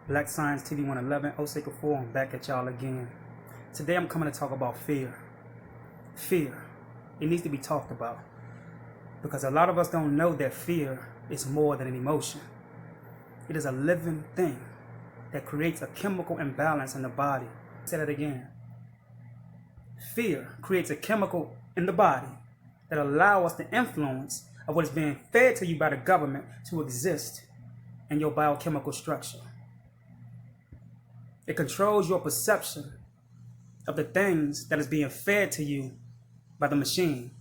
Black Science TV 111, Osei Kufuor, I'm back at y'all again. Today I'm coming to talk about fear. Fear. It needs to be talked about. Because a lot of us don't know that fear is more than an emotion. It is a living thing that creates a chemical imbalance in the body. Say that again. Fear creates a chemical in the body that allows us the influence of what is being fed to you by the government to exist in your biochemical structure. It controls your perception of the things that is being fed to you by the machine.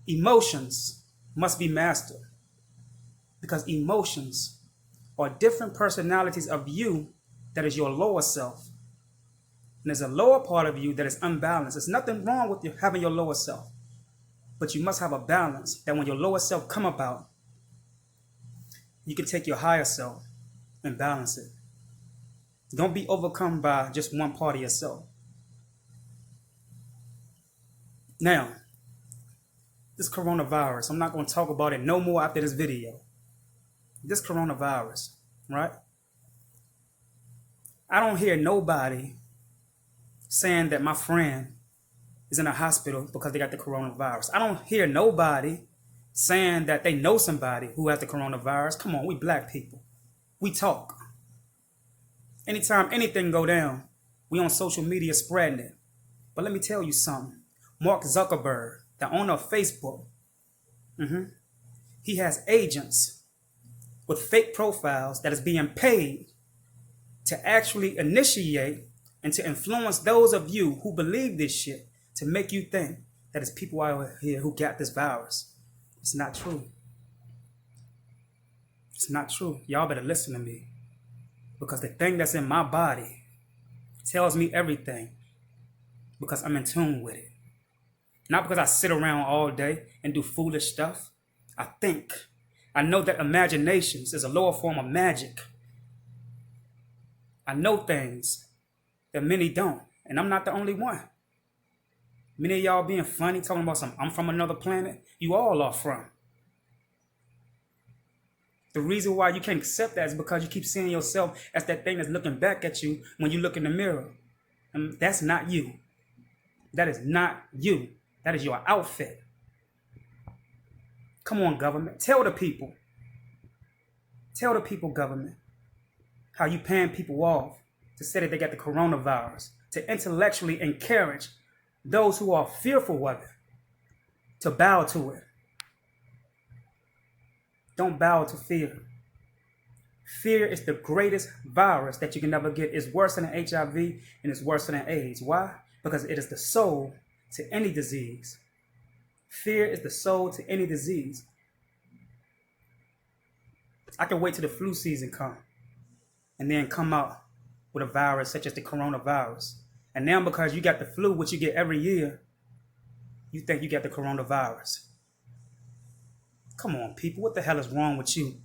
Emotions must be mastered because emotions are different personalities of you that is your lower self. And there's a lower part of you that is unbalanced. There's nothing wrong with you having your lower self, but you must have a balance that when your lower self come about, you can take your higher self and balance it. Don't be overcome by just one part of yourself. Now, this coronavirus, I'm not going to talk about it no more after this video. This coronavirus, right? I don't hear nobody saying that my friend is in a hospital because they got the coronavirus. I don't hear nobody saying that they know somebody who has the coronavirus. Come on, we black people. We talk. Anytime anything go down, we on social media spreading it. But let me tell you something. Mark Zuckerberg, the owner of Facebook, he has agents with fake profiles that is being paid to actually initiate and to influence those of you who believe this shit to make you think that it's people out here who got this virus. It's not true. It's not true. Y'all better listen to me. Because the thing that's in my body tells me everything because I'm in tune with it. Not because I sit around all day and do foolish stuff. I think. I know that imaginations is a lower form of magic. I know things that many don't. And I'm not the only one. Many of y'all being funny, talking about I'm from another planet. You all are from. The reason why you can't accept that is because you keep seeing yourself as that thing that's looking back at you when you look in the mirror. And that's not you. That is not you. That is your outfit. Come on, government. Tell the people. Tell the people, government, how you paying people off to say that they got the coronavirus, to intellectually encourage those who are fearful of it to bow to it. Don't bow to fear. Fear is the greatest virus that you can never get. It's worse than HIV and it's worse than AIDS. Why? Because it is the soul to any disease. Fear is the soul to any disease. I can wait till the flu season come and then come out with a virus such as the coronavirus. And now because you got the flu, which you get every year, you think you got the coronavirus. Come on, people. What the hell is wrong with you?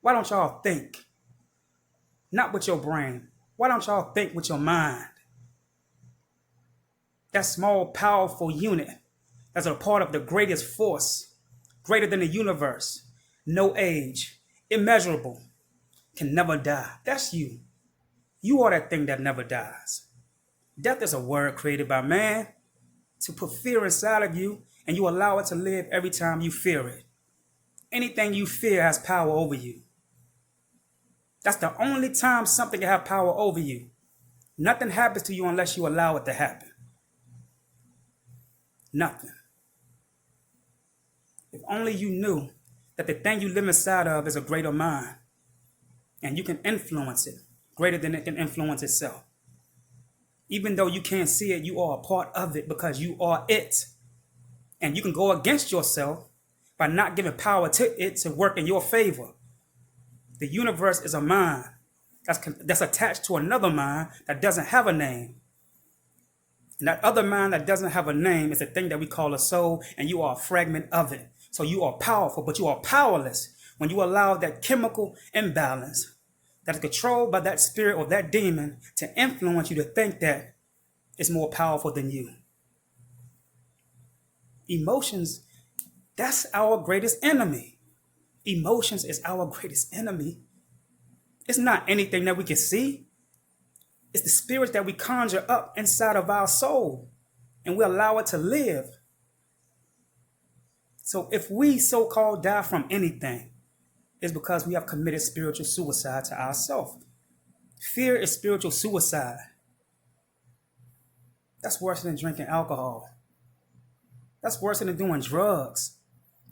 Why don't y'all think? Not with your brain. Why don't y'all think with your mind? That small, powerful unit that's a part of the greatest force, greater than the universe, no age, immeasurable, can never die. That's you. You are that thing that never dies. Death is a word created by man to put fear inside of you, and you allow it to live every time you fear it. Anything you fear has power over you. That's the only time something can have power over you. Nothing happens to you unless you allow it to happen. Nothing. If only you knew that the thing you live inside of is a greater mind, and you can influence it greater than it can influence itself. Even though you can't see it, you are a part of it because you are it. And you can go against yourself by not giving power to it to work in your favor. The universe is a mind that's attached to another mind that doesn't have a name. And that other mind that doesn't have a name is the thing that we call a soul, and you are a fragment of it. So you are powerful, but you are powerless when you allow that chemical imbalance that is controlled by that spirit or that demon to influence you to think that it's more powerful than you. Emotions, that's our greatest enemy. Emotions is our greatest enemy. It's not anything that we can see. It's the spirits that we conjure up inside of our soul and we allow it to live. So if we so-called die from anything, it's because we have committed spiritual suicide to ourselves. Fear is spiritual suicide. That's worse than drinking alcohol. That's worse than doing drugs.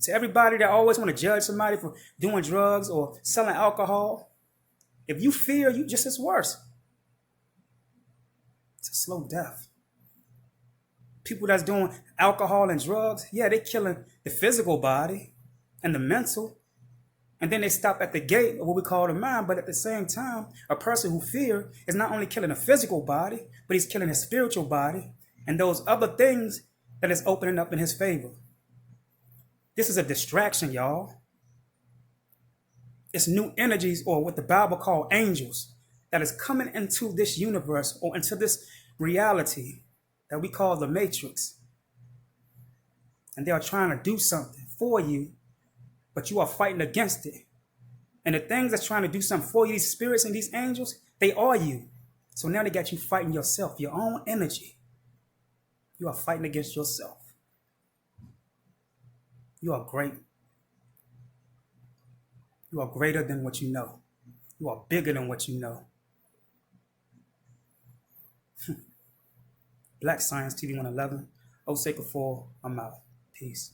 To everybody that always want to judge somebody for doing drugs or selling alcohol, if you fear, you just as worse. It's a slow death. People that's doing alcohol and drugs, yeah, they're killing the physical body and the mental. And then they stop at the gate of what we call the mind. But at the same time, a person who fears is not only killing a physical body, but he's killing his spiritual body and those other things that is opening up in his favor. This is a distraction, y'all. It's new energies, or what the Bible calls angels, that is coming into this universe or into this reality that we call the matrix. And they are trying to do something for you, but you are fighting against it. And the things that's trying to do something for you, these spirits and these angels, they are you. So now they got you fighting yourself, your own energy. You are fighting against yourself. You are great. You are greater than what you know. You are bigger than what you know. Black Science TV 111. Osei Kufuor, I'm out. Peace.